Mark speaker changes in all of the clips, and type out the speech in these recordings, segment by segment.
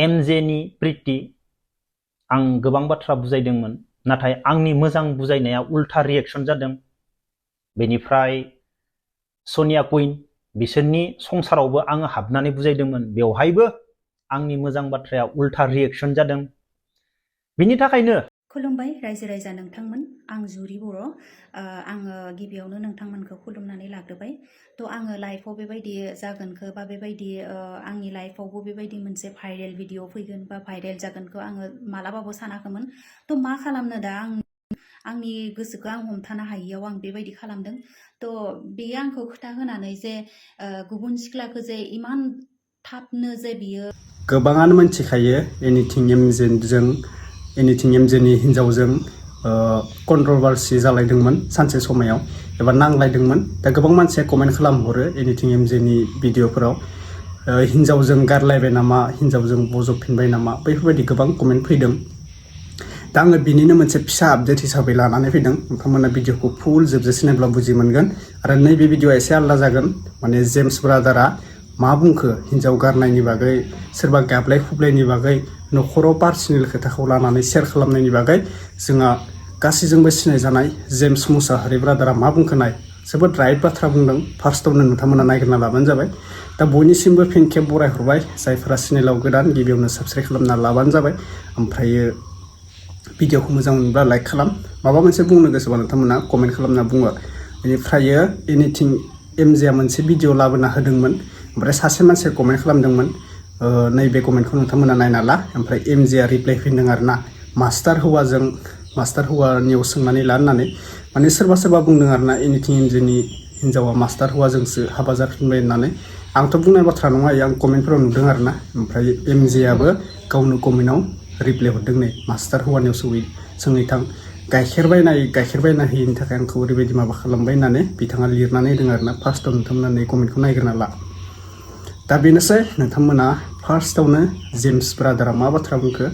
Speaker 1: एमजेनि प्रिति आं गोबां बाथ्रा बुजायदोंमोन नाथाय आंनि मोजां बुजायनाया उल्था रिएक्शन जादों। बेनिफ्राय सनिया कुइन बिसोरनि संसारावबो आङो हाबनानै बुजायदोंमोन, बेवहायबो आंनि मोजां बाथ्राया उल्था रिएक्शन जादों। बिनि थाखायनो
Speaker 2: खुलुमबाय रायजो राजा नोंथांमोन, आं जुरि बर'। आङो गिबियावनो नोंथांमोनखौ खुलुमनानै लाग्रोबाय। थ' आङो लाइफआव बेबायदि जागोनखौ बा बेबायदि आंनि लाइफआवबो बेबायदि मोनसे भाइरेल भिडिअ फैगोन बा भाइरेल जागोनखौ आङो मालाबाबो सानाखैमोन। थ' मा खालामनो दा आंनि गोसोखौ आं हमथानो हायियाव आं बेबायदि खालामदों। थ' बेयो आंखौ खोथा होनानै जे गुबुन सिख्लाखौ जे इमान थाबनो जे बियो
Speaker 3: गोबाङानो मिथिखायो एनिथिं एमजेनि हिन्जावजों कन्ट्रभार्सि जालायदोंमोन सानसे समायाव एबा नांलायदोंमोन। दा गोबां मानसिया कमेन्ट खालामहरो एनिथिं एमजेनि भिडिअफोराव हिन्जावजों गारलायबाय नामा, हिन्जावजों बजबफिनबाय नामा, बैफोरबायदि गोबां कमेन्ट फैदों। दा आङो बिनिनो मोनसे फिसा आपडेट हिसाबै लानानै फैदों। नोंथांमोना भिडिअखौ फुल जोबजासे नायब्ला बुजि मोनगोन। आरो नैबे भिडिअआ एसे आलादा जागोन, माने जेम्स ब्रादारा मा बुंखो हिन्जाव गारनायनि बागै, सोरबा गाबलाय खुबलायनि बागै, न'खराव पार्सनेल खोथाखौ लानानै शेयार खालामनायनि बागै जोंहा गासैजोंबो सिनायजानाय जेम्स मुसाहारी ब्रादारा मा बुंखोनाय जोबोद राइट बाथ्रा बुंदों। फार्स्टआवनो नोंथांमोना नायग्रोना लाबानो जाबाय। दा बयनिसिमबो फिन खेब बरायहरबाय, जायफोरा चेनेलाव गोदान गिबियावनो साबस्क्राइब खालामना लाबानो जाबाय। ओमफ्रायो भिडिअखौ मोजां मोनब्ला लाइक खालाम, माबा मोनसे बुंनो गोसोबा नोंथांमोना कमेन्ट खालामना बुङो। बेनिफ्राय एनिथिं एमजेआ मोनसे भिडिअ लाबोना होदोंमोन, ओमफ्राय सासे मानसिया कमेन्ट खालामदोंमोन। नैबे कमेन्टखौ नोंथांमोना नायना ला। ओमफ्राय एमजेआ रिप्लाइ फिनदों आरोना, मास्टार हौवानियाव सोंनानै ला होननानै। माने सोरबा बुंदों आरोना एनिथिं एमजेनि हिन्जावा मास्टार हौवाजोंसो हाबा जाफिनबाय होननानै। आंथ' बुंनाय बाथ्रा नङा, आं कमेन्टफोराव नुदों आरोना। ओमफ्राय एमजेआबो गावनो कमेन्टआव रिप्लाइ हरदों, नै मास्टार हौवानियाव सोंहैथां, गाइखेर बायना होयिनि थाखाय आंखौ ओरैबायदि माबा खालामबाय होननानै बिथाङा लिरनानै होदों आरोना। फार्स्टआव नोंथांमोना नै कमेन्टखौ नायग्रोना ला। दा बेनोसै, नोंथांमोना फार्स्टआवनो जेम्स ब्रादारा मा बाथ्रा बुंखो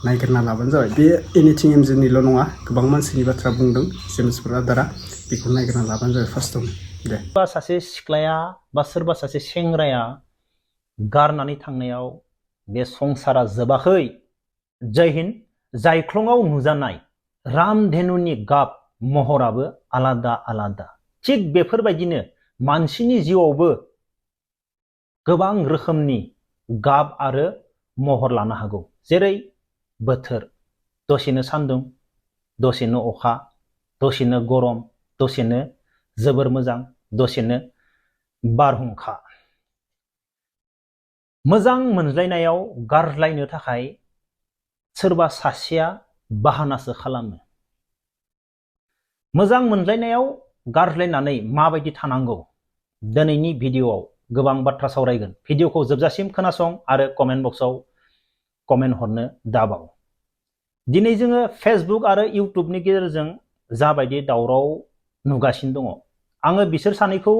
Speaker 3: नायग्रोना लाबानो जाबाय। बे एनिथिं एमजेनिल' नङा, गोबां मानसिनि बाथ्रा बुंदों जेम्स ब्रादारा, बेखौ नायग्रोना लाबानो जाबाय फार्स्टआवनो। दे
Speaker 1: सासे सिख्लाया बा सोरबा सासे सेंग्राया गारनानै थांनायाव बे संसारा जोबाखै। जय हिन्द। जायख्लङाव नुजानाय रामधेनुनि गाब महराबो आलादा आलादा। थिग बेफोरबायदिनो मानसिनि जिउआवबो गोबां रोखोमनि गाब आरो महर लानो हागौ। जेरै बोथोर, दसेनो सान्दुं, दसेनो अखा, दसेनो गरम, दसेनो जोबोर मोजां, दसेनो बारहुंखा। मोजां मोनज्लायनायाव गारज्लायनो थाखाय सोरबा सासेया बाहानासो खालामो। मोजां मोनज्लायनायाव गारज्लायनानै माबायदि थानांगौ, दिनैनि भिडिअआव गोबां बाथ्रा सावरायगोन। भिडिअखौ जोबजासिम खोनासं आरो कमेन्ट बक्सआव कमेन्ट हरनो दाबाव। दिनै जोङो फेसबुक आरो इउटुबनि गेजेरजों जाबायदि दावराव नुगासिनो दङ, आङो बिसोर सानैखौ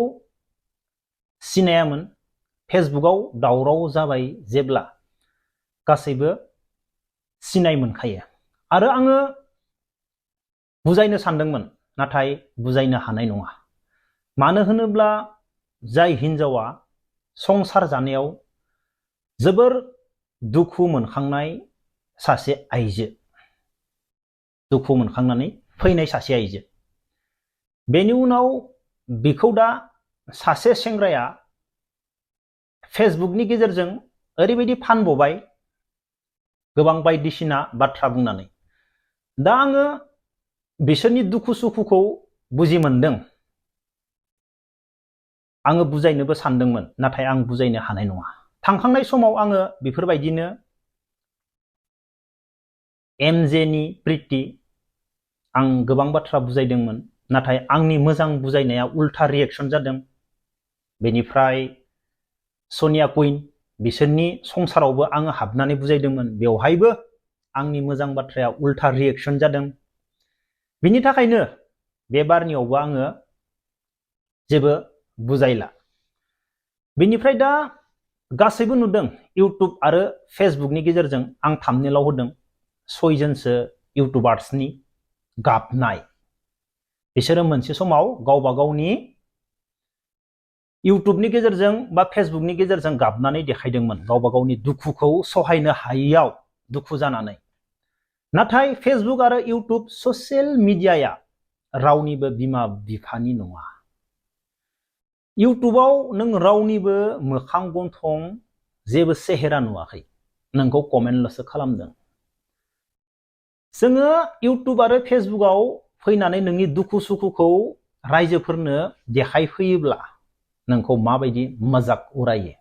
Speaker 1: सिनायामोन। फेसबुकआव दावराव जाबाय जेब्ला गासैबो सिनाय मोनखायो। आरो आङो बुजायनो सानदोंमोन, नाथाय बुजायनो हानाय नङा। मानो होनोब्ला जाय हिन्जावा संसार जानायाव जोबोर दुखु मोनखांनाय सासे आइजो, दुखु मोनखांनानै फैनाय सासे आइजो, बेनि उनाव बिखौ दा सासे सेंग्राया फेसबुकनि गेजेरजों ओरैबायदि फानबोबाय, गोबां बायदिसिना बाथ्रा बुंनानै। दा आङो बिसोरनि दुखु सुखुखौ बुजि मोनदों। आङो बुजायनोबो सानदोंमोन, नाथाय आं बुजायनो हानाय नङा। थांखांनाय समाव आङो बेफोरबायदिनो एमजेनि प्रिति आं गोबां बाथ्रा बुजायदोंमोन, नाथाय आंनि मोजां बुजायनाया उल्था रिएक्शन जादों। बेनिफ्राय सनिया कुइन बिसोरनि संसारावबो आङो हाबनानै बुजायदोंमोन, बेवहायबो आंनि मोजां बाथ्राया उल्था रिएक्शन जादों। बिनि थाखायनो बे बारनियावबो आङो जेबो बुजायला। बेनिफ्राय दा गासैबो नुदों इउटुब आरो फेसबुकनि गेजेरजों आं थाम्बनेइलाव होदों 6 जनसो इउटुबार्सनि गाबनाय। बिसोरो मोनसे समाव गावबा गावनि इउटुबनि गेजेरजों बा फेसबुकनि गेजेरजों गाबनानै देखायदोंमोन गावबा गावनि दुखुखौ सहायनो हायैयाव दुखु जानानै। नाथाय फेसबुक आरो इउटुब ससियेल मिडियाया रावनिबो बिमा बिफानि नङा। इउटुबाव नों रावनिबो मोखां गन्थं जेबो सेहेरा नुवाखै, नोंखौ कमेन्टल'सो खालामदों। जोङो इउटुब आरो फेसबुकआव फैनानै नोंनि दुखु सुखुखौ रायजोफोरनो देखायफैयोब्ला नोंखौ माबायदि मजाक उरायो।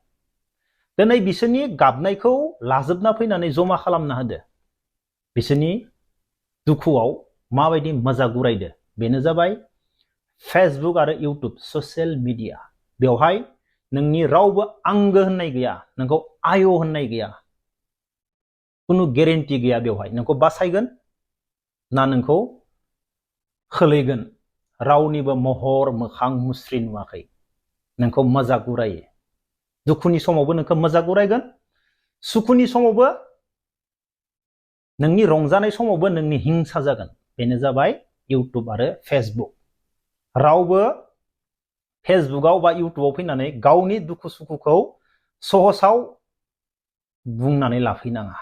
Speaker 1: दिनै बिसोरनि गाबनायखौ लाजोबना फैनानै जमा खालामना होदो, बिसोरनि दुखुआव माबायदि मजाक उरायदो। बेनो जाबाय फेसबुक आरो इउटुब ससियेल मिडिया। बेवहाय नोंनि रावबो आंगो होननाय गैया, नोंखौ आय होननाय गैया, खुनु गेरेन्टि गैया। बेवहाय नोंखौ बासायगोन ना नोंखौ खोलैगोन, रावनिबो महर मोखां मुस्रि नुवाखै, नोंखौ मजाक उरायो। दुखुनि समावबो नोंखौ मजाक उरायगोन, सुखुनि समावबो, नोंनि रंजानाय समावबो नोंनि हिंसा जागोन। बेनो जाबाय इउटुब आरो फेसबुक। रावबो फेसबुकआव बा इउटुबाव फैनानै गावनि दुखु सुखुखौ सहसाव बुंनानै लाफैनाङा।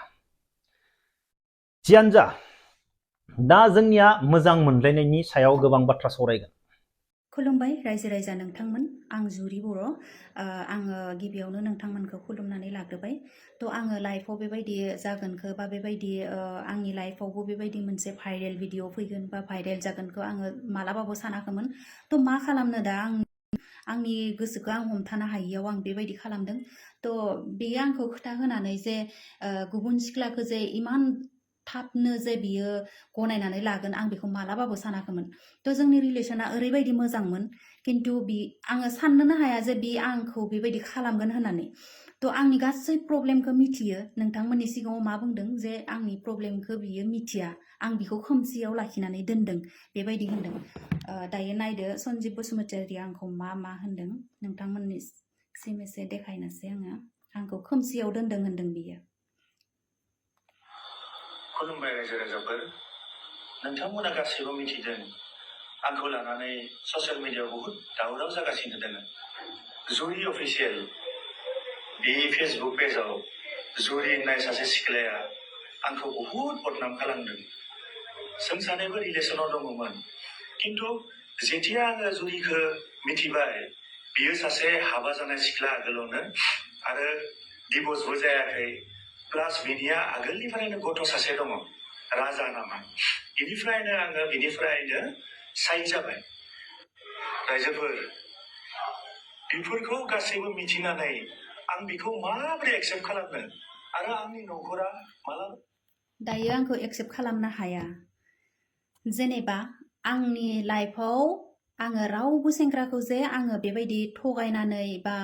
Speaker 1: जियानो जा, दा जोंनिया मोजां मोनलायनायनि सायाव गोबां बाथ्रा सावरायगोन।
Speaker 2: खुलुमबाय रायजो राजा नोंथांमोन, आं जुरि बर'। आङो गिबियावनो नोंथांमोनखौ खुलुमनानै लाग्रोबाय। थ' आङो लाइफआव बेबायदि जागोनखौ बा बेबायदि आंनि लाइफआवबो बेबायदि मोनसे भाइरेल भिडिअ फैगोन बा भाइरेल जागोनखौ आङो मालाबाबो सानाखैमोन। थ' मा खालामनो दा, आंनि गोसोखौ आं हमथानो हायियाव आं बेबायदि खालामदों। थ' बेयो आंखौ खोथा होनानै जे गुबुन सिख्लाखौ जे इमान थाबनो जे बियो गनायनानै लागोन, आं बेखौ मालाबाबो सानाखैमोन। थ' जोंनि रिलेसना ओरैबायदि मोजांमोन, खिन्थु आङो साननोनो हाया जे बि आंखौ बेबायदि खालामगोन होननानै। थ' आंनि गासै प्रब्लेमखौ मिथियो। नोंथांमोननि सिगाङाव मा बुंदों जे आंनि प्रब्लेमखौ बियो मिथिया, आं बिखौ खोमसियाव लाखिनानै दोनदों बेबायदि होनदों। दायो नायदो सन्जिब बसुमतारिया आंखौ मा होनदों, नोंथांमोननिसिम एसे देखायनोसै आङो। आंखौ खोमसियाव दोनदों होनदों बियो।
Speaker 4: खुलुमबाय रायजो राजाफोर, नोंथांमोना गासैबो मिथिदों आंखौ लानानै ससियेल मिडियायाव बहुद दावराव जागासिनो दङ। जुरि अफिसियेल बे फेसबुक पेजाव जुरि होननाय सासे सिख्लाया आंखौ बहुद बदनाम खालामदों। जों सानैबो रिलेसनाव दङमोन, खिन्थु जेथिया आङो जुरिखौ मिथिबाय बियो सासे हाबा जानाय सिख्ला आगोलावनो आरो डिभर्सबो जायाखै, प्लास बिनिया आगोलनिफ्रायनो गथ' सासे दङ, राजा नामा। बेनिफ्रायनो आङो बिनिफ्रायनो साइड जाबाय। रायजोफोर, बेफोरखौ गासैबो मिथिनानै आं बेखौ माबोरै एक्सेप्ट खालामनो आरो आंनि न'खरा माला
Speaker 2: दायो आंखौ एक्सेप्ट खालामनो हाया। जेनेबा आंनि लाइफआव आङो रावबो सेंग्राखौ जे आङो बेबायदि थगायनानै बा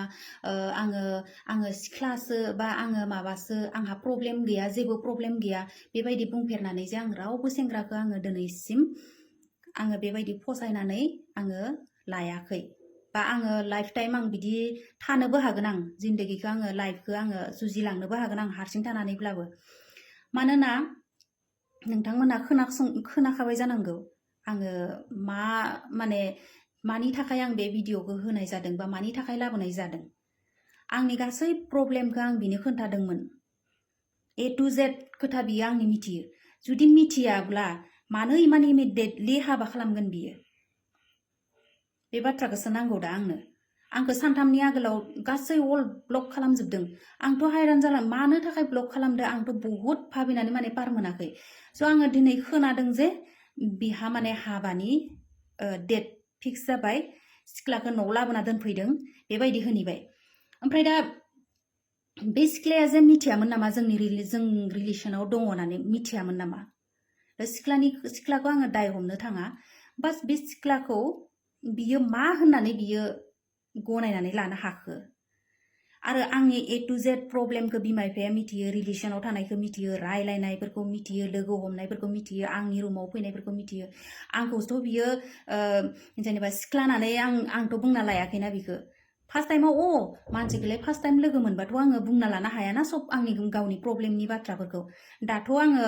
Speaker 2: आङो सिख्लासो बा आङो माबासो, आंहा प्रब्लेम गैया, जेबो प्रब्लेम गैया बेबायदि बुंफेरनानै जे आं रावबो सेंग्राखौ आङो दिनैसिम आङो बेबायदि फसायनानै आङो लायाखै। बा आङो लाइफ टाइम आं बिदि थानोबो हागोन, आं जिन्दगिखौ आङो लाइफखौ आङो जुजिलांनोबो हागोन आं हारसिं थानानैब्लाबो। मानोना नोंथांमोना खोनाखाबाय जानांगौ आङो मानि थाखाय आं बे भिडिअखौ होनाय जादों बा मानि थाखाय लाबोनाय जादों। आंनि गासै प्रब्लेमखौ आं बिनो खोन्थादोंमोन। ए टु जेड खोथा बियो आंनि मिथियो। जुदि मिथियाब्ला मानो इमान इमिडियेटलि हाबा खालामगोन बियो? बे बाथ्राखौसो नांगौ दा आंखौ सानथामनि आगोलाव गासै अल ब्लक खालामजोबदों। आंथ' हायरान जाला, मानो थाखाय ब्लक खालामदो आंथ' बहुद भाबिनानै पार मोनाखै। स' आङो दिनै खोनादों जे बिहा हाबानि डेट फिक्स जाबाय, सिख्लाखौ न'आव लाबोना दोनफैदों बेबायदि होनैबाय। ओमफ्राय दा बे सिख्लाया जे मिथियामोन नामा जों रिलेसनाव दङ होननानै? मिथियामोन नामा? सिख्लाखौ आङो दाय हमनो थाङा, बास बे सिख्लाखौ बियो मा होननानै बियो गनायनानै लानो हाखो? आरो आंनि ए टु जेड प्रब्लेमखौ बिमा बिफाया मिथियो, रिलेसनाव थानायखौ मिथियो, रायलायनायफोरखौ मिथियो, लोगो हमनायफोरखौ मिथियो, आंनि रुमाव फैनायफोरखौ मिथियो। आंखौथ' बियो जेनेबा सिख्लानानै आंथ' बुंना लायाखैना बिखौ। फार्स्ट टाइमाव मानसिखौलाय फार्स्ट टाइम लोगो मोनबाथ' आङो बुंना लानो हायाना सब आंनि गावनि प्रब्लेमनि बाथ्राफोरखौ। दाथ' आङो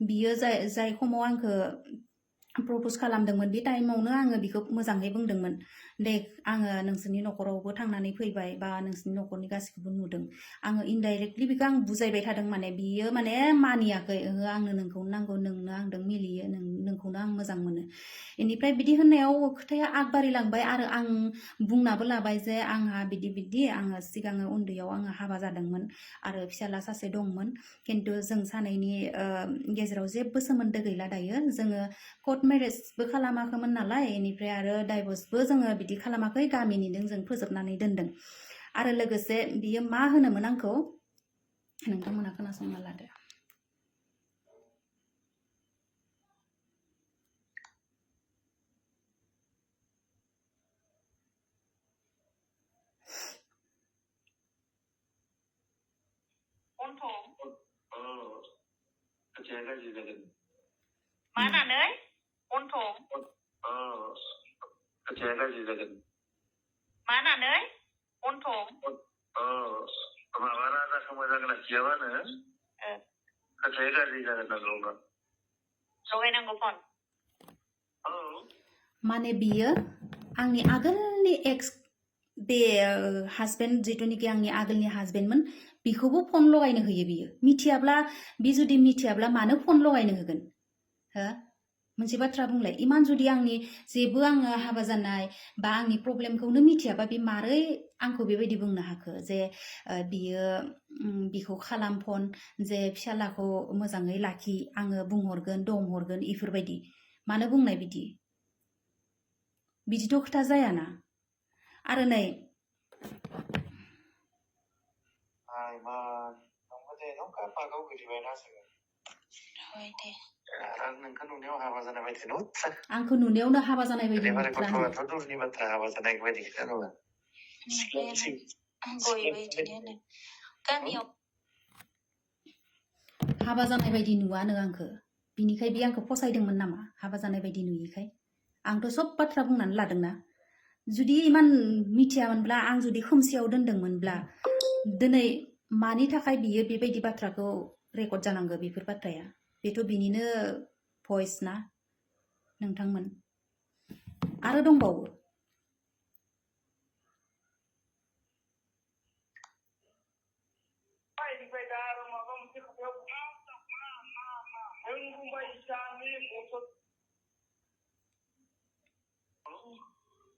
Speaker 2: बियो जाय समाव आंखौ प्रप'ज खालामदोंमोन बे टाइमावनो आङो बेखौ मोजाङै बुंदोंमोन दे आङो नोंसोरनि न'खरावबो थांनानै फैबाय बा नोंसोरनि न'खरनि गासैखौबो नुदों आङो इनडाइरेक्टलि बेखौ आं बुजायबाय थादों माने बियो माने मानियाखै ओहो आंनो नोंखौनो नांगौ नोंनो आंदों मिलियो नोंखौनो आं मोजां मोनो बेनिफ्राय बिदि होननायाव खोथाया आगबारिलांबाय आरो आं बुंनाबो लाबाय जे आंहा बिदि आङो सिगाङो उन्दैयाव आङो हाबा जादोंमोन आरो फिसाला सासे दंमोन खिन्थु जों सानैनि गेजेराव जेबो सोमोन्दो गैला दायो जोङो कर्ट मेरेजबो खालामाखैमोन नालाय बेनिफ्राय आरो डाइभर्सबो जोङो बिदि खालामाखै गामिनिजों जों फोजोबनानै दोनदों आरो लोगोसे बियो मा होनोमोन आंखौ नोंथांमोना खोनासंना लादो
Speaker 4: खोथाया गाज्रि जागोन मानानै गन्थं खोथाया गाज्रि जागोन मानानै गन्थं माबा राजाखौ मोजां लाखियाबानो खोथाया गाज्रि जागोन नांगौ लगायनांगौ फन
Speaker 2: माने बियो आंनि आगोलनि एक्स बे हासबेन्ड जिथुनिखि आंनि आगोलनि हासबेन्डमोन बिखौबो फन लगायनो होयो बियो मिथियाब्ला बि जुदि मिथियाब्ला मानो फन लगायनो होगोन हो मोनसे बाथ्रा बुंलाय इमान जुदि आंनि जेबो आङो हाबा जानाय बा आंनि प्रब्लेमखौनो मिथियाबा बे मारै आंखौ बेबायदि बुंनो हाखो जे बियो बिखौ खालाम फन जे फिसालाखौ मोजाङै लाखि आङो बुंहरगोन दंहरगोन इफोरबायदि मानो बुंनाय बिदिथ' खोथा जायाना आरो नै
Speaker 4: नोंखौ नुनायाव हाबा जानाय बायदि नुथ्रा
Speaker 2: आंखौ नुनायावनो हाबा जानाय बायदि
Speaker 4: गथ'आथ' दुरनि बाथ्रा हाबा जानाय बायदि खोथा नङा गामियाव
Speaker 2: हाबा जानाय बायदि नुवानो आंखो बिनिखाय बे आंखौ फसायदोंमोन नामा हाबा जानाय बायदि नुयिखाय आंथ' सब बाथ्रा बुंनानै लादोंना जुदि इमान मिथियामोनब्ला आं जुदि खोमसियाव दोनदोंमोनब्ला दिनै मानि थाखाय बियो बेबायदि बाथ्राखौ रेकर्ड जानांगौ बेफोर बाथ्राया बेथ' बिनिनो भइस ना नोंथांमोन आरो दंबावो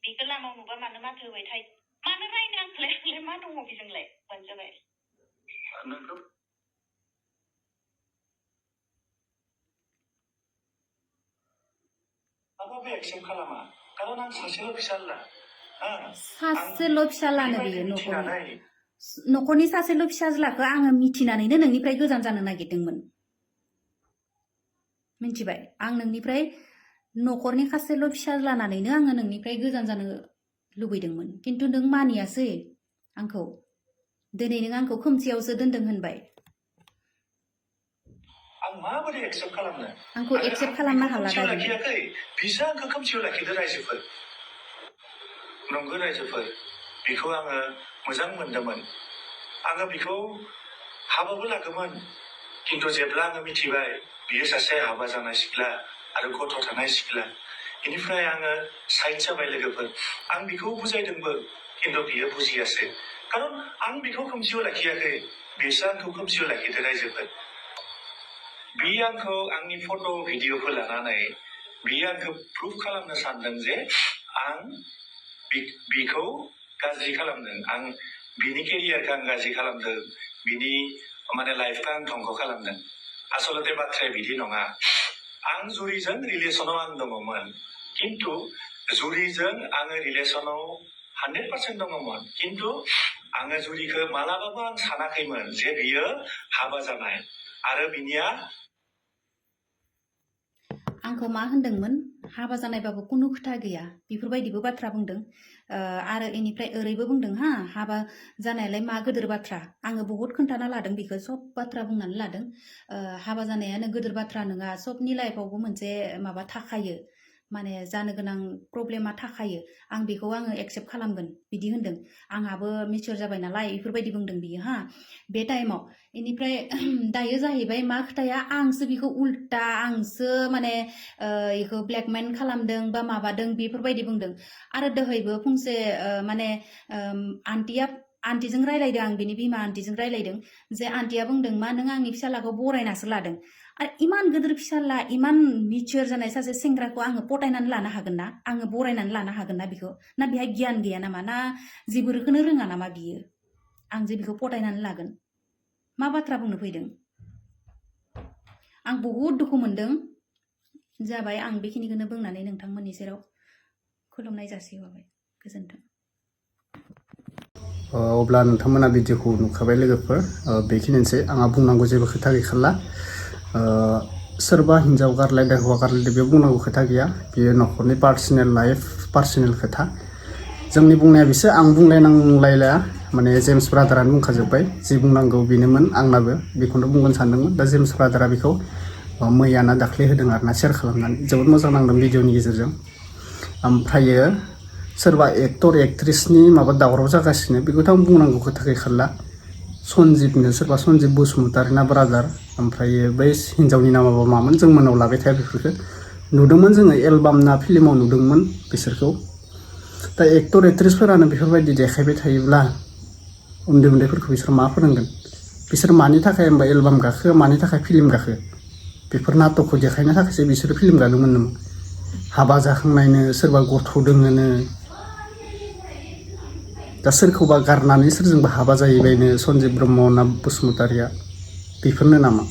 Speaker 4: बेखौ लामायाव नुबा मानो माथो होबाय थायो मानो रायनो आंखौलाय मा दङ बेजोंलाय मोनजाबाय नोंखौ माबाबो एक्सेप्ट खालामा खारन आं सासेल' फिसाला
Speaker 2: सासेल' फिसालानो बियो न'खरनि सासेल' फिसाज्लाखौ आङो मिथिनानैनो नोंनिफ्राय गोजान जानो नागिरदोंमोन मिथिबाय आं नोंनिफ्राय न'खरनि सासेल' फिसाज्लानानैनो आङो नोंनिफ्राय गोजान जानो लुबैदोंमोन खिन्थु नों मानियासै आंखौ दिनै नों आंखौ खोमसियावसो दोनदों होनबाय
Speaker 4: आं माबोरै एक्सेप्ट खालामनो
Speaker 2: आंखौ एक्सेप्ट खालामनो हाला दा
Speaker 4: लाखियाखै बिसो आंखौ खोमसियाव लाखिदो रायजोफोर नंगौ रायजोफोर बेखौ आङो मोजां मोनदोंमोन आङो बेखौ हाबाबो लागोमोन खिन्थु जेब्ला आङो मिथिबाय बियो सासे हाबा जानाय सिख्ला आरो गथ' थानाय सिख्ला बेनिफ्राय आङो साइड जाबाय लोगोफोर आं बेखौ बुजायदोंबो खिन्थु बियो बुजियासै खारन आं बेखौ खोमसियाव लाखियाखै बिसो आंखौ खोमसियाव लाखिदो रायजोफोर बियो आंखौ आंनि फट' भिडिअखौ लानानै बियो आंखौ प्रुफ खालामनो सानदों जे आं बिखौ गाज्रि खालामदों आं बिनि केरियारखौ आं गाज्रि खालामदों बिनि माने लाइफखौ आं धंख खालामदों आसलते बाथ्राया बिदि नङा आं जुरिजों रिलेसनाव आं दङमोन खिन्थु जुरिजों आङो रिलेसनाव 100% दङमोन खिन्थु आङो जुरिखौ मालाबाबो आं सानाखैमोन जे बियो हाबा जानाय आरो बिनिया
Speaker 2: आंखौ मा होनदोंमोन हाबा जानायबाबो खुनु खोथा गैया बेफोरबायदिबो बाथ्रा बुंदों आरो इनिफ्राय ओरैबो बुंदों हाबा जानायालाय मा गोदोर बाथ्रा आङो बहुत खोन्थाना लादों बेखौ सब बाथ्रा बुंनानै लादों हाबा जानायानो गोदोर बाथ्रा नङा सबनि लाइफआवबो मोनसे माबा थाखायो माने जानो गोनां प्रब्लेमा थाखायो आं बेखौ आङो एक्सेप्ट खालामगोन बिदि होनदों आंहाबो मिचुर जाबाय नालाय बेफोरबायदि बुंदों बियो हा बे टाइमाव इनिफ्राय दायो जाहैबाय मा खोथाया आंसो बेखौ उल्टा आंसो माने बेखौ ब्लेकमेल खालामदों बा माबादों बेफोरबायदि बुंदों आरो दहायबो फंसे माने आन्टिजों रायलायदों आं बिनि बिमा आन्टिजों रायलायदों जे आन्टिया बुंदों मा नों आंनि फिसालाखौ बरायनासो लादों आरो इमान गिदिर फिसाला इमान मिचुर जानाय सासे सेंग्राखौ आङो पटायनानै लानो हागोन ना आङो बरायनानै लानो हागोन ना बेखौ ना बेहा गियान गैया नामा ना जेबोखौनो रोङा नामा बियो आं जे बेखौ पटायनानै लागोन मा बाथ्रा बुंनो फैदों आं बहुद दुखु मोनदों जाबाय आं बेखिनिखौनो बुंनानै नोंथांमोननि सेराव खुलुमनाय जासिहरबाय गोजोन्थों
Speaker 3: अब्ला नोंथांमोना भिडिअखौ नुखाबाय लोगोफोर बेखिनिसै आंहा बुंनांगौ जेबो खोथा गैखाला सोरबा हिन्जाव गारलायदों हौवा गारलायदों बेयाव बुंनांगौ खोथा गैया बेयो न'खरनि पार्सनेल लाइफ पार्सनेल खोथा जोंनि बुंनाया बिसो आं बुंलायनांलायला माने जेम्स ब्रादारानो बुंखाजोब्बाय जि बुंनांगौ बेनोमोन आंनाबो बेखौनो बुंगोन सानदोंमोन दा जेम्स ब्रादारा बेखौ मैयाना दाख्लै होदों आरोना शेयार खालामनानै जोबोद मोजां नांदों भिडिअनि गेजेरजों ओमफ्रायो सोरबा एक्टर एक्ट्रिसनि माबा दावराव जागासिनो बेखौथ' आं बुंनांगौ खोथा गैखाला सन्जिबनो सोरबा सन्जिब बसुमतारी ना ब्रादार ओमफ्रायो बै हिन्जावनि नामाबा मामोन जों मोनाव लाबाय थाया बेफोरखौ नुदोंमोन जोङो एलबाम ना फिल्माव नुदोंमोन बिसोरखौ दा एक्टर एक्ट्रिसफोरानो बेफोरबायदि देखायबाय थायोब्ला उन्दै उन्दैफोरखौ बिसोर मा फोरोंगोन बिसोर मानि थाखाय होमबा एलबाम गाखो मानि थाखाय फिल्म गाखो बेफोर नाटकखौ देखायनो थाखायसो बिसोरो फिल्म गादोंमोन नामा हाबा जाखांनायनो सोरबा गथ' दोङोनो दा सोरखौबा गारनानै सोरजोंबा हाबा जाहैबायनो सन्जिब ब्रह्म ना बसुमतारिया बेफोरनो नामा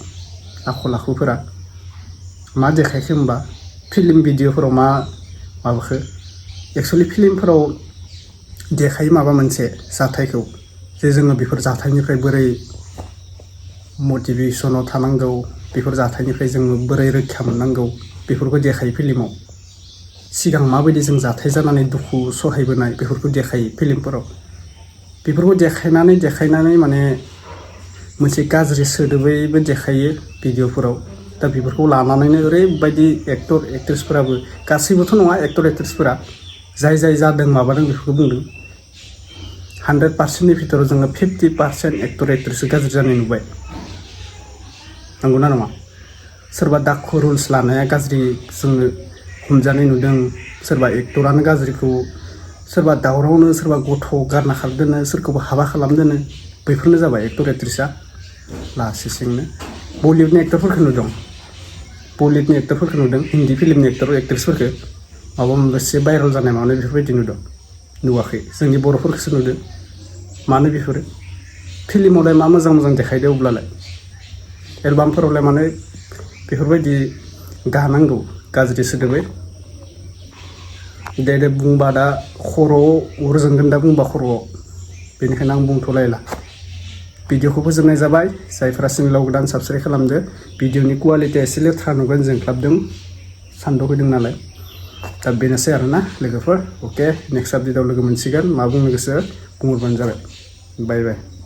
Speaker 3: आखल आखुफोरा मा देखायखो होमबा फिल्म भिडिअफोराव मा माबाखो एक्सुवेलि फिल्मफोराव देखायो माबा मोनसे जाथायखौ जे जोङो बेफोर जाथायनिफ्राय बोरै मटिभेसनाव थानांगौ बेफोर जाथायनिफ्राय जोङो बोरै रैखा मोननांगौ बेफोरखौ देखायो फिल्माव सिगां माबायदि जों जाथाय जानानै दुखु सहायबोनाय बेफोरखौ देखायो फिल्मफोराव बेफोरखौ देखायनानै माने मोनसे गाज्रि सोदोबैबो देखायो भिडिअफोराव दा बेफोरखौ लानानैनो ओरैबायदि एक्टर एक्ट्रिसफोराबो गासैबोथ' नङा एक्टर एक्ट्रिसफोरा जाय जादों माबादों बेफोरखौ बुंदों 100%नि भितराव जोङो 50% एक्टर एक्ट्रिसखौ गाज्रि जानाय नुबाय नंगौना नङा सोरबा दाखु रुल्स लानाया गाज्रि जोङो हमजानाय नुदों सोरबा एक्टरानो गाज्रिखौ सोरबा दावरावनो सोरबा गथ' गारना खारदोनो सोरखौबा हाबा खालामदोनो बैफोरनो जाबाय एक्टर एक्ट्रिसआ लासिंनो बलिउडनि एक्टरफोरखौ नुदों हिन्दी फिल्मनि एक्टर एक्ट्रिसफोरखौ माबा मोनसे भाइरेल जानाय माने बेफोरबायदि नुवाखै जोंनि बर'फोरखौसो नुदों मानो बेफोरो फिल्मावलाय मा मोजां देखायदो अब्लालाय एलबामफोरावलाय मानो बेफोरबायदि गानांगौ गाज्रि सोदोबै दे बुंबा दा खर'आव अरजोंगोन दा बुंबा खर'आव बेनिखायनो आं बुंथ'लायला भिडिअखौ फोजोबनाय जाबाय जायफोरा चेनेलाव गोदान साबस्क्राइब खालामदो भिडिअनि कुवालिटिया एसे लेथ्रा नुगोन जोंख्लाबदों सानदुं नालाय दा बेनोसै आरोना लोगोफोर अके नेक्स्ट आपडेटआव लोगो मोनसिगोन मा बुंनो गोसो बुंहरबानो जाबाय बाय